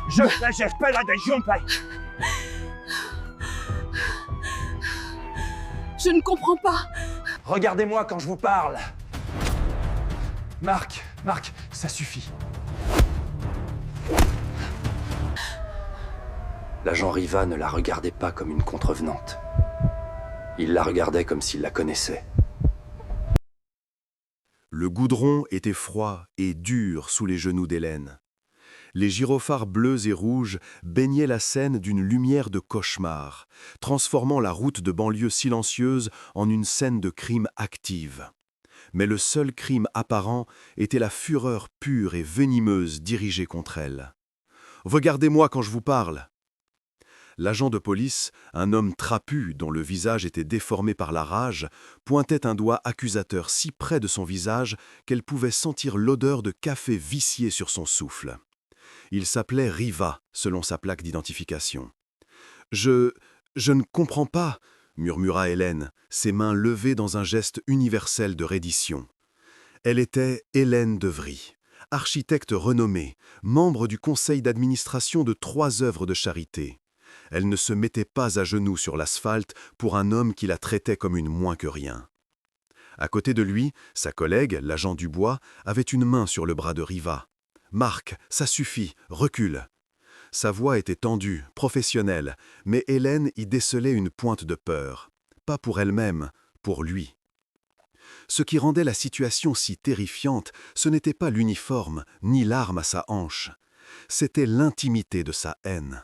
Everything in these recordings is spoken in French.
espera de Junpei. Je ne comprends pas. Regardez-moi quand je vous parle. Marc, ça suffit. L'agent Riva ne la regardait pas comme une contrevenante. Il la regardait comme s'il la connaissait. Le goudron était froid et dur sous les genoux d'Hélène. Les gyrophares bleus et rouges baignaient la Seine d'une lumière de cauchemar, transformant la route de banlieue silencieuse en une scène de crime active. Mais le seul crime apparent était la fureur pure et venimeuse dirigée contre elle. « Regardez-moi quand je vous parle !» L'agent de police, un homme trapu dont le visage était déformé par la rage, pointait un doigt accusateur si près de son visage qu'elle pouvait sentir l'odeur de café vicié sur son souffle. Il s'appelait Riva, selon sa plaque d'identification. « Je ne comprends pas », murmura Hélène, ses mains levées dans un geste universel de reddition. Elle était Hélène Devry, architecte renommée, membre du conseil d'administration de 3 œuvres de charité. Elle ne se mettait pas à genoux sur l'asphalte pour un homme qui la traitait comme une moins que rien. À côté de lui, sa collègue, l'agent Dubois, avait une main sur le bras de Riva. « Marc, ça suffit, recule !» Sa voix était tendue, professionnelle, mais Hélène y décelait une pointe de peur. Pas pour elle-même, pour lui. Ce qui rendait la situation si terrifiante, ce n'était pas l'uniforme, ni l'arme à sa hanche. C'était l'intimité de sa haine.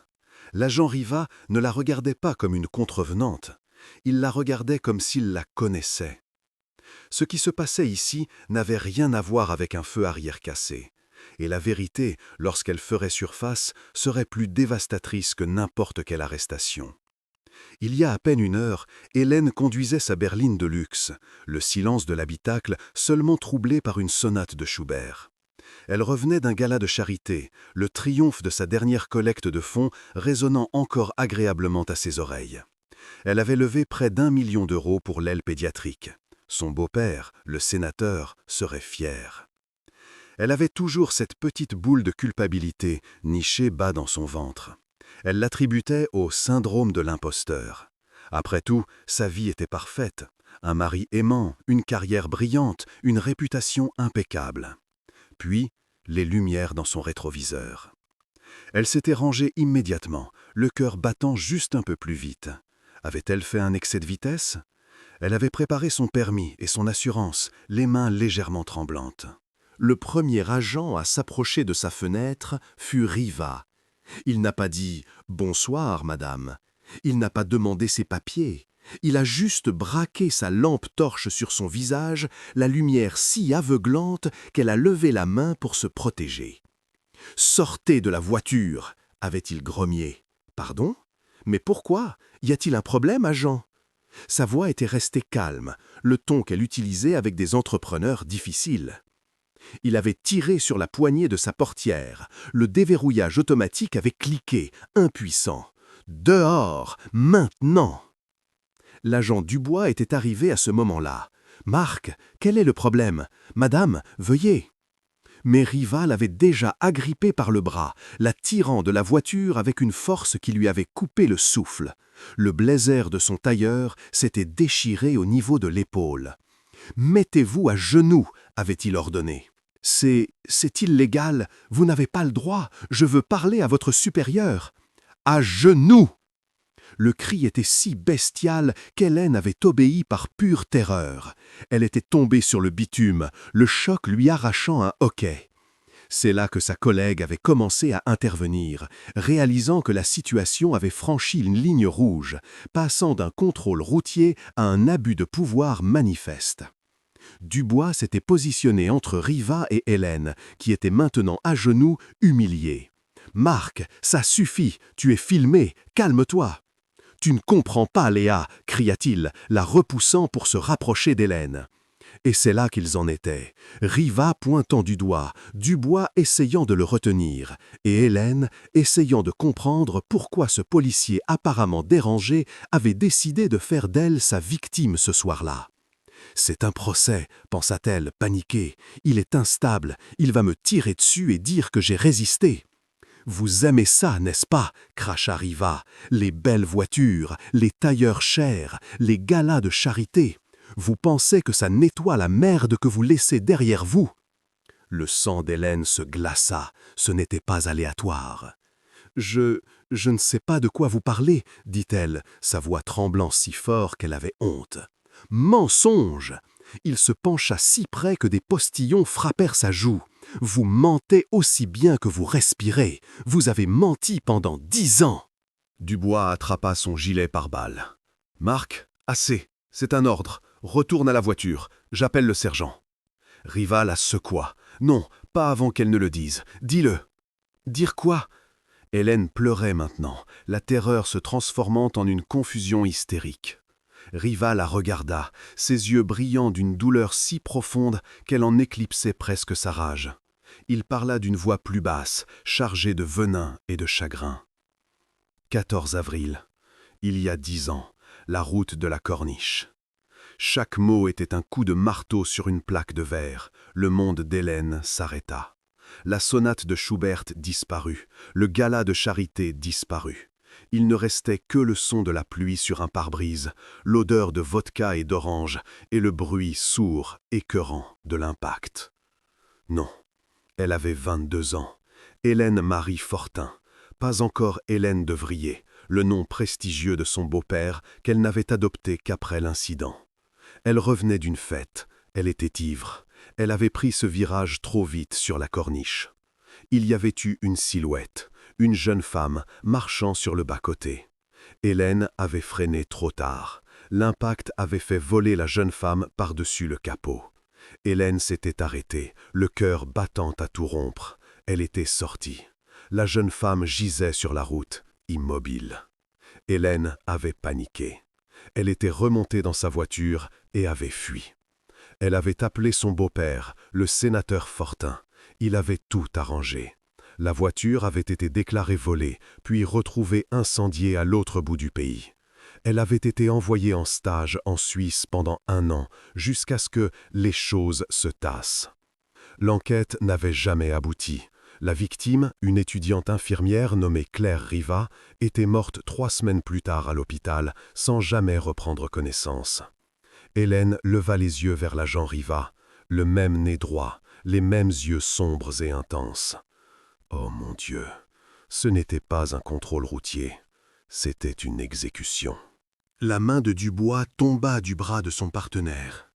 L'agent Riva ne la regardait pas comme une contrevenante. Il la regardait comme s'il la connaissait. Ce qui se passait ici n'avait rien à voir avec un feu arrière cassé. Et la vérité, lorsqu'elle ferait surface, serait plus dévastatrice que n'importe quelle arrestation. Il y a à peine 1 heure, Hélène conduisait sa berline de luxe, le silence de l'habitacle seulement troublé par une sonate de Schubert. Elle revenait d'un gala de charité, le triomphe de sa dernière collecte de fonds résonnant encore agréablement à ses oreilles. Elle avait levé près d'1 million d'euros pour l'aile pédiatrique. Son beau-père, le sénateur, serait fier. Elle avait toujours cette petite boule de culpabilité nichée bas dans son ventre. Elle l'attribuait au syndrome de l'imposteur. Après tout, sa vie était parfaite. Un mari aimant, une carrière brillante, une réputation impeccable. Puis, les lumières dans son rétroviseur. Elle s'était rangée immédiatement, le cœur battant juste un peu plus vite. Avait-elle fait un excès de vitesse? Elle avait préparé son permis et son assurance, les mains légèrement tremblantes. Le premier agent à s'approcher de sa fenêtre fut Riva. Il n'a pas dit « Bonsoir, madame ». Il n'a pas demandé ses papiers. Il a juste braqué sa lampe torche sur son visage, la lumière si aveuglante qu'elle a levé la main pour se protéger. « Sortez de la voiture !» avait-il grogné. « Pardon ? Mais pourquoi ? Y a-t-il un problème, agent ?» Sa voix était restée calme, le ton qu'elle utilisait avec des entrepreneurs difficiles. Il avait tiré sur la poignée de sa portière. Le déverrouillage automatique avait cliqué, impuissant. « Dehors, maintenant !» L'agent Dubois était arrivé à ce moment-là. « Marc, quel est le problème ? Madame, veuillez !» Mais Riva l'avait déjà agrippée par le bras, la tirant de la voiture avec une force qui lui avait coupé le souffle. Le blazer de son tailleur s'était déchiré au niveau de l'épaule. « Mettez-vous à genoux !» avait-il ordonné. « C'est illégal, vous n'avez pas le droit, je veux parler à votre supérieur. »« À genoux !» Le cri était si bestial qu'Hélène avait obéi par pure terreur. Elle était tombée sur le bitume, le choc lui arrachant un hoquet. C'est là que sa collègue avait commencé à intervenir, réalisant que la situation avait franchi une ligne rouge, passant d'un contrôle routier à un abus de pouvoir manifeste. Dubois s'était positionné entre Riva et Hélène, qui était maintenant à genoux, humiliée. « Marc, ça suffit, tu es filmé, calme-toi !»« Tu ne comprends pas, Léa !» cria-t-il, la repoussant pour se rapprocher d'Hélène. Et c'est là qu'ils en étaient, Riva pointant du doigt, Dubois essayant de le retenir, et Hélène essayant de comprendre pourquoi ce policier apparemment dérangé avait décidé de faire d'elle sa victime ce soir-là. « C'est un procès, pensa-t-elle, paniquée. Il est instable, il va me tirer dessus et dire que j'ai résisté. » Vous aimez ça, n'est-ce pas » cracha Riva. « Les belles voitures, les tailleurs chers, les galas de charité. Vous pensez que ça nettoie la merde que vous laissez derrière vous ?» Le sang d'Hélène se glaça, ce n'était pas aléatoire. « Je ne sais pas de quoi vous parlez, » dit-elle, sa voix tremblant si fort qu'elle avait honte. « Mensonge !» Il se pencha si près que des postillons frappèrent sa joue. « Vous mentez aussi bien que vous respirez. Vous avez menti pendant 10 ans. » Dubois attrapa son gilet pare-balles. « Marc, assez, c'est un ordre. Retourne à la voiture, j'appelle le sergent. » Riva la secoua. « Non, pas avant qu'elle ne le dise. Dis-le. » « Dire quoi ?» Hélène pleurait maintenant, la terreur se transformant en une confusion hystérique. Riva la regarda, ses yeux brillants d'une douleur si profonde qu'elle en éclipsait presque sa rage. Il parla d'une voix plus basse, chargée de venin et de chagrin. 14 avril. Il y a 10 ans, la route de la Corniche. Chaque mot était un coup de marteau sur une plaque de verre. Le monde d'Hélène s'arrêta. La sonate de Schubert disparut, le gala de charité disparut. Il ne restait que le son de la pluie sur un pare-brise, l'odeur de vodka et d'orange, et le bruit sourd, écœurant de l'impact. Non, elle avait 22 ans. Hélène Marie Fortin, pas encore Hélène de Vrier, le nom prestigieux de son beau-père qu'elle n'avait adopté qu'après l'incident. Elle revenait d'une fête, elle était ivre. Elle avait pris ce virage trop vite sur la corniche. Il y avait eu une silhouette, une jeune femme marchant sur le bas-côté. Hélène avait freiné trop tard. L'impact avait fait voler la jeune femme par-dessus le capot. Hélène s'était arrêtée, le cœur battant à tout rompre. Elle était sortie. La jeune femme gisait sur la route, immobile. Hélène avait paniqué. Elle était remontée dans sa voiture et avait fui. Elle avait appelé son beau-père, le sénateur Fortin. Il avait tout arrangé. La voiture avait été déclarée volée, puis retrouvée incendiée à l'autre bout du pays. Elle avait été envoyée en stage en Suisse pendant 1 an, jusqu'à ce que les choses se tassent. L'enquête n'avait jamais abouti. La victime, une étudiante infirmière nommée Claire Riva, était morte 3 semaines plus tard à l'hôpital, sans jamais reprendre connaissance. Hélène leva les yeux vers l'agent Riva, le même nez droit, les mêmes yeux sombres et intenses. Oh mon Dieu, ce n'était pas un contrôle routier, c'était une exécution. La main de Dubois tomba du bras de son partenaire.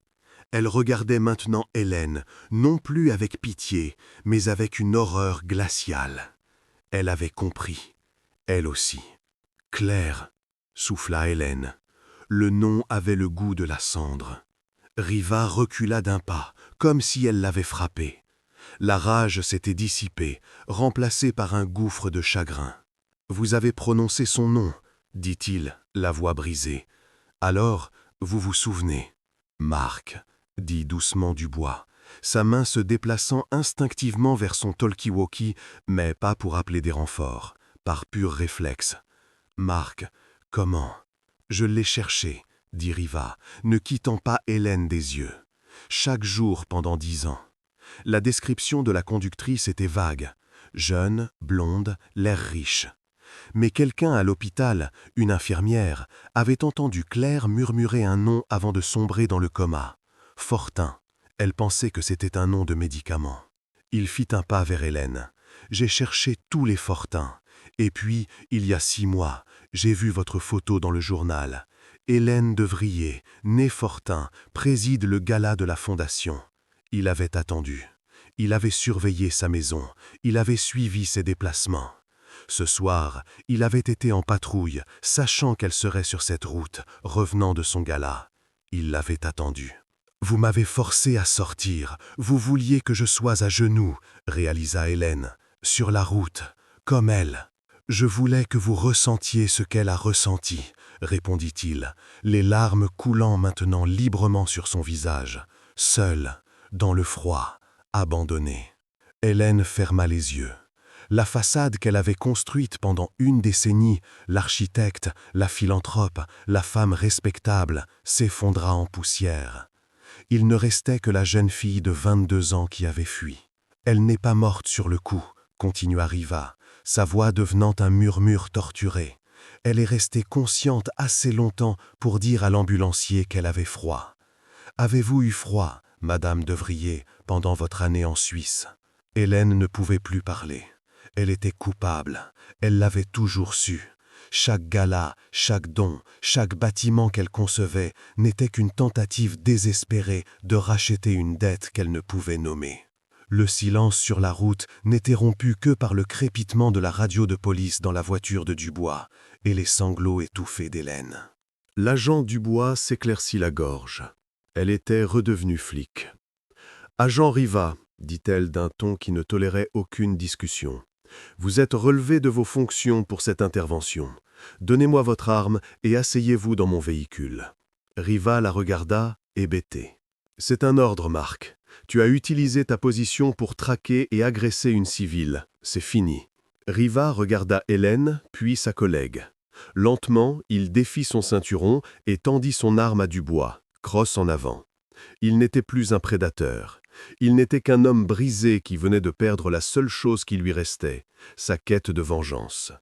Elle regardait maintenant Hélène, non plus avec pitié, mais avec une horreur glaciale. Elle avait compris, elle aussi. « Claire » souffla Hélène. Le nom avait le goût de la cendre. Riva recula d'un pas, comme si elle l'avait frappé. La rage s'était dissipée, remplacée par un gouffre de chagrin. « Vous avez prononcé son nom, » dit-il, la voix brisée. « Alors, vous vous souvenez. »« Marc, » dit doucement Dubois, sa main se déplaçant instinctivement vers son talkie-walkie, mais pas pour appeler des renforts, par pur réflexe. « Marc, comment ?»« Je l'ai cherché, » dit Riva, ne quittant pas Hélène des yeux. Chaque jour pendant 10 ans. La description de la conductrice était vague. Jeune, blonde, l'air riche. Mais quelqu'un à l'hôpital, une infirmière, avait entendu Claire murmurer un nom avant de sombrer dans le coma. Fortin. Elle pensait que c'était un nom de médicament. Il fit un pas vers Hélène. « J'ai cherché tous les Fortins. Et puis, il y a 6 mois, j'ai vu votre photo dans le journal. Hélène de Vrier, née Fortin, préside le gala de la Fondation. » Il avait attendu. Il avait surveillé sa maison. Il avait suivi ses déplacements. Ce soir, il avait été en patrouille, sachant qu'elle serait sur cette route, revenant de son gala. Il l'avait attendue. « Vous m'avez forcé à sortir. Vous vouliez que je sois à genoux, » réalisa Hélène. « Sur la route, comme elle. Je voulais que vous ressentiez ce qu'elle a ressenti, » répondit-il, les larmes coulant maintenant librement sur son visage. Seul, dans le froid, abandonné. Hélène ferma les yeux. La façade qu'elle avait construite pendant 1 décennie, l'architecte, la philanthrope, la femme respectable, s'effondra en poussière. Il ne restait que la jeune fille de 22 ans qui avait fui. « Elle n'est pas morte sur le coup », continua Riva. sa voix devenant un murmure torturé. Elle est restée consciente assez longtemps pour dire à l'ambulancier qu'elle avait froid. « Avez-vous eu froid, Madame Devrier, pendant votre année en Suisse ?» Hélène ne pouvait plus parler. Elle était coupable. Elle l'avait toujours su. Chaque gala, chaque don, chaque bâtiment qu'elle concevait n'était qu'une tentative désespérée de racheter une dette qu'elle ne pouvait nommer. Le silence sur la route n'était rompu que par le crépitement de la radio de police dans la voiture de Dubois et les sanglots étouffés d'Hélène. L'agent Dubois s'éclaircit la gorge. Elle était redevenue flic. « Agent Riva », dit-elle d'un ton qui ne tolérait aucune discussion. « Vous êtes relevé de vos fonctions pour cette intervention. Donnez-moi votre arme et asseyez-vous dans mon véhicule. » Riva la regarda, hébété. « C'est un ordre, Marc. Tu as utilisé ta position pour traquer et agresser une civile. C'est fini. » Riva regarda Hélène, puis sa collègue. Lentement, il défit son ceinturon et tendit son arme à Dubois, crosse en avant. Il n'était plus un prédateur. Il n'était qu'un homme brisé qui venait de perdre la seule chose qui lui restait, sa quête de vengeance.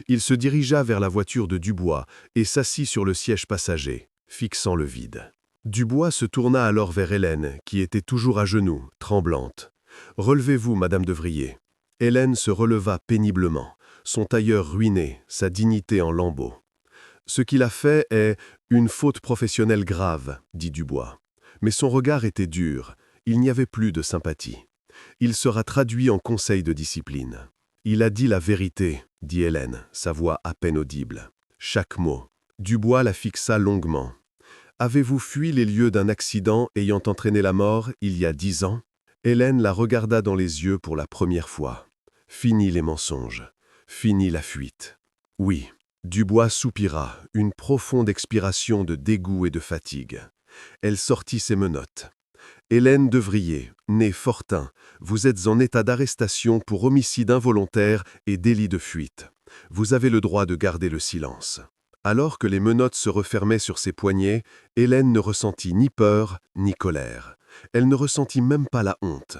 Il se dirigea vers la voiture de Dubois et s'assit sur le siège passager, fixant le vide. Dubois se tourna alors vers Hélène, qui était toujours à genoux, tremblante. « Relevez-vous, Madame Devrier. » Hélène se releva péniblement, son tailleur ruiné, sa dignité en lambeaux. « Ce qu'il a fait est une faute professionnelle grave, » dit Dubois. Mais son regard était dur, il n'y avait plus de sympathie. Il sera traduit en conseil de discipline. « Il a dit la vérité, » dit Hélène, sa voix à peine audible. Chaque mot. Dubois la fixa longuement. « Avez-vous fui les lieux d'un accident ayant entraîné la mort il y a 10 ans ?» Hélène la regarda dans les yeux pour la première fois. Fini les mensonges. Fini la fuite. Oui. Dubois soupira, une profonde expiration de dégoût et de fatigue. Elle sortit ses menottes. « Hélène Devrier, née Fortin, vous êtes en état d'arrestation pour homicide involontaire et délit de fuite. Vous avez le droit de garder le silence. » Alors que les menottes se refermaient sur ses poignets, Hélène ne ressentit ni peur ni colère. Elle ne ressentit même pas la honte.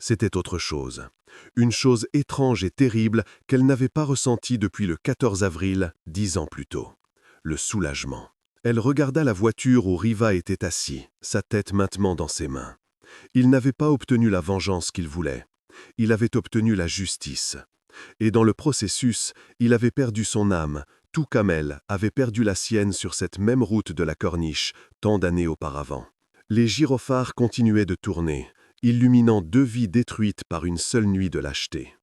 C'était autre chose. Une chose étrange et terrible qu'elle n'avait pas ressentie depuis le 14 avril, 10 ans plus tôt. Le soulagement. Elle regarda la voiture où Riva était assis, sa tête maintenant dans ses mains. Il n'avait pas obtenu la vengeance qu'il voulait. Il avait obtenu la justice. Et dans le processus, il avait perdu son âme, tout comme elle avait perdu la sienne sur cette même route de la Corniche, tant d'années auparavant. Les gyrophares continuaient de tourner, illuminant 2 vies détruites par une seule nuit de lâcheté.